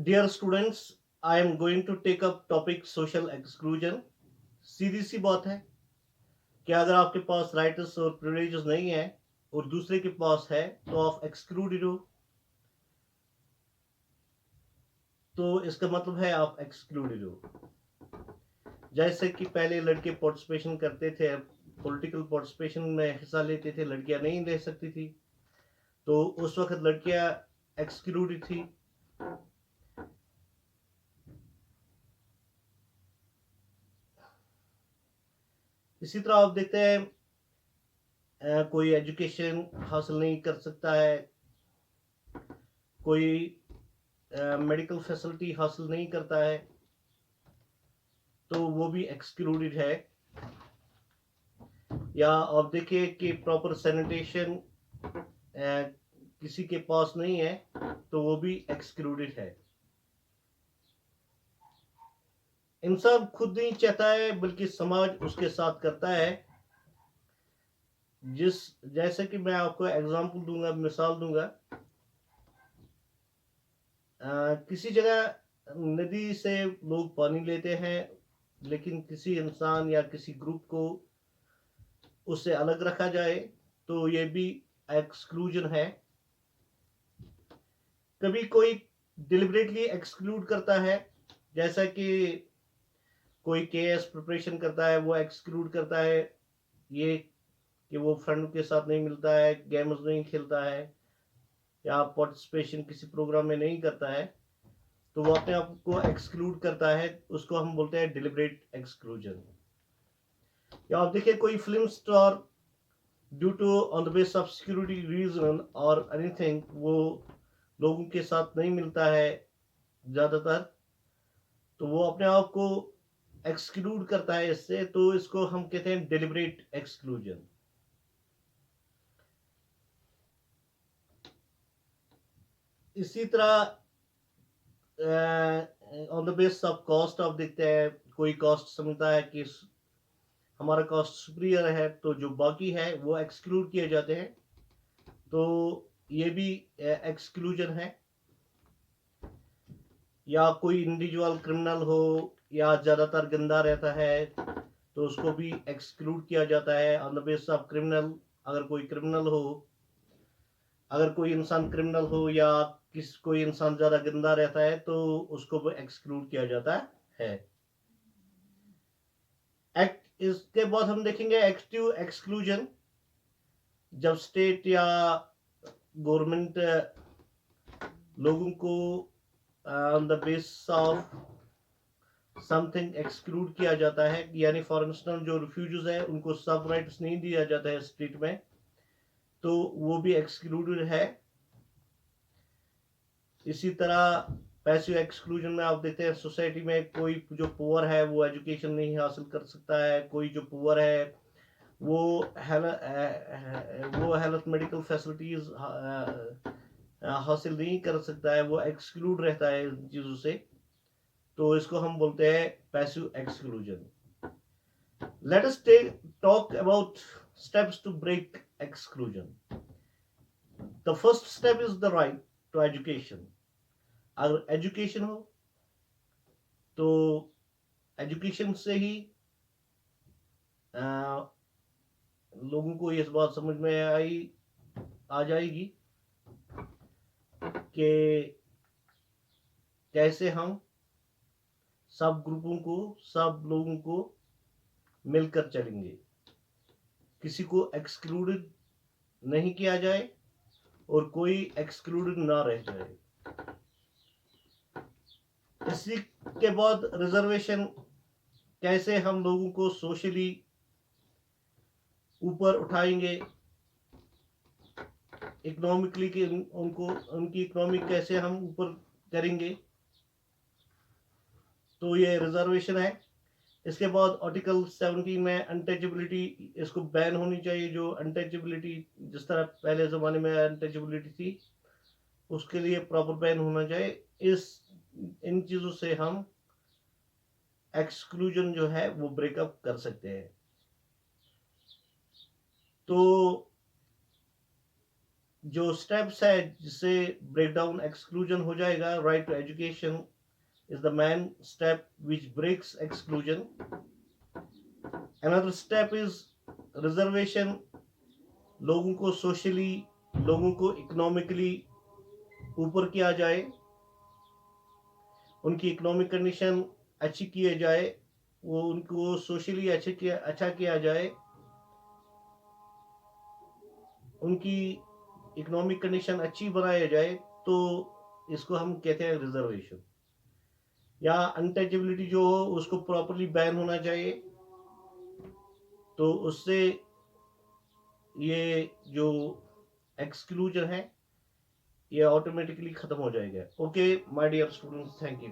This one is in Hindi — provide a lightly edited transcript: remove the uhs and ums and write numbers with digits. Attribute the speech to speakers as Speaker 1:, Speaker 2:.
Speaker 1: Dear students, I am going to take up topic social exclusion. सीधी सी बात है कि अगर आपके पास राइट्स और प्रिविलेजेस नहीं है और दूसरे के पास है तो आप एक्सक्लूडेड हो। तो इसका मतलब है आप एक्सक्लूडेड हो। जैसे कि पहले लड़के पार्टिसिपेशन करते थे, पॉलिटिकल पार्टिसिपेशन में हिस्सा लेते थे, लड़कियां नहीं ले सकती थी, तो उस वक्त लड़कियां एक्सक्लूडेड थी। इसी तरह आप देखते हैं कोई एजुकेशन हासिल नहीं कर सकता है, कोई मेडिकल फैसिलिटी हासिल नहीं करता है, तो वो भी एक्सक्लूडेड है। या आप देखिए कि प्रॉपर सैनिटेशन किसी के पास नहीं है, तो वो भी एक्सक्लूडेड है। इंसान खुद नहीं चाहता है बल्कि समाज उसके साथ करता है। जिस जैसे कि मैं आपको एग्जांपल दूंगा, मिसाल दूंगा। किसी जगह नदी से लोग पानी लेते हैं, लेकिन किसी इंसान या किसी ग्रुप को उससे अलग रखा जाए तो ये भी एक्सक्लूजन है। कभी कोई डिलिबरेटली एक्सक्लूड करता है, जैसा कि कोई केएस प्रिपरेशन करता है, वो एक्सक्लूड करता है ये कि वो फ्रेंड के साथ नहीं मिलता है, गेम्स नहीं खेलता है, या पार्टिसिपेशन किसी प्रोग्राम में नहीं करता है, तो वो अपने आप को एक्सक्लूड करता है। उसको हम बोलते हैं डिलिबरेट एक्सक्लूजन। या आप देखिए कोई film star due to on the base of security reason और एनीथिंग, वो लोगों के साथ नहीं मिलता है ज्यादातर, तो वो अपने आप को एक्सक्लूड करता है इससे, तो इसको हम कहते हैं डिलिबरेट एक्सक्लूजन। इसी तरह on the base of cost आप देखते हैं, कोई कॉस्ट समझता है कि हमारा कॉस्ट सुपीरियर है, तो जो बाकी है वो एक्सक्लूड किए जाते हैं, तो ये भी एक्सक्लूजन है। या कोई इंडिविजुअल क्रिमिनल हो या ज्यादातर गंदा रहता है, तो उसको भी एक्सक्लूड किया जाता है on the base of criminal. अगर कोई क्रिमिनल हो, अगर कोई इंसान क्रिमिनल हो या कोई इंसान ज्यादा गंदा रहता है, तो उसको भी एक्सक्लूड किया जाता है। एक्ट इसके बाद हम देखेंगे एक्टिव एक्सक्लूजन। जब स्टेट या गवर्नमेंट लोगों को on the base of something exclude किया जाता है, यानी फॉर इंस्टेंस जो रिफ्यूजीज है उनको सब राइट्स नहीं दिया जाता है स्टेट में, तो वो भी एक्सक्लूडेड है। इसी तरह पैसिव एक्सक्लूजन में आप देखते हैं सोसाइटी में कोई जो पुअर है वो एजुकेशन नहीं हासिल कर सकता है, कोई जो पुअर है वो हेल्थ मेडिकल फैसिलिटीज हासिल नहीं कर सकता है, वो एक्सक्लूड रहता है इन चीज़ों से, तो इसको हम बोलते हैं passive exclusion. Let us talk about steps to break exclusion. The first step is the right to education. अगर एजुकेशन हो तो एजुकेशन से ही आ, लोगों को इस बात समझ में आ जाएगी कि कैसे हम सब ग्रुपों को, सब लोगों को मिलकर चलेंगे, किसी को एक्सक्लूडेड नहीं किया जाए और कोई एक्सक्लूडेड ना रह जाए। इसी के बाद रिजर्वेशन, कैसे हम लोगों को सोशली ऊपर उठाएंगे, इकोनॉमिकली के उनको उनकी इकोनॉमिक कैसे हम ऊपर करेंगे, तो ये रिजर्वेशन है। इसके बाद आर्टिकल 17 में अनटचेबिलिटी, इसको बैन होनी चाहिए। जो अनटचेबिलिटी, जिस तरह पहले ज़माने में अनटचेबिलिटी थी, उसके लिए प्रॉपर बैन होना चाहिए। इस इन चीज़ों से हम एक्सक्लूजन जो है वो ब्रेकअप कर सकते हैं। तो जो स्टेप्स है जिससे ब्रेक डाउन एक्सक्लूजन हो जाएगा. Right to education is the main step which breaks exclusion. Another step is reservation. लोगों को सोशली, लोगों को इकोनॉमिकली ऊपर किया जाए, उनकी इकोनॉमिक कंडीशन अच्छी किए जाए, वो उनको सोशली अच्छा किया जाए, उनकी इकोनॉमिक कंडीशन अच्छी बनाया जाए. तो इसको हम कहते हैं रिजर्वेशन. या अनटचेबिलिटी जो हो उसको प्रॉपरली बैन होना चाहिए. तो उससे ये जो एक्सक्लूजन है ये ऑटोमेटिकली खत्म हो जाएगा. Okay my dear students, thank you.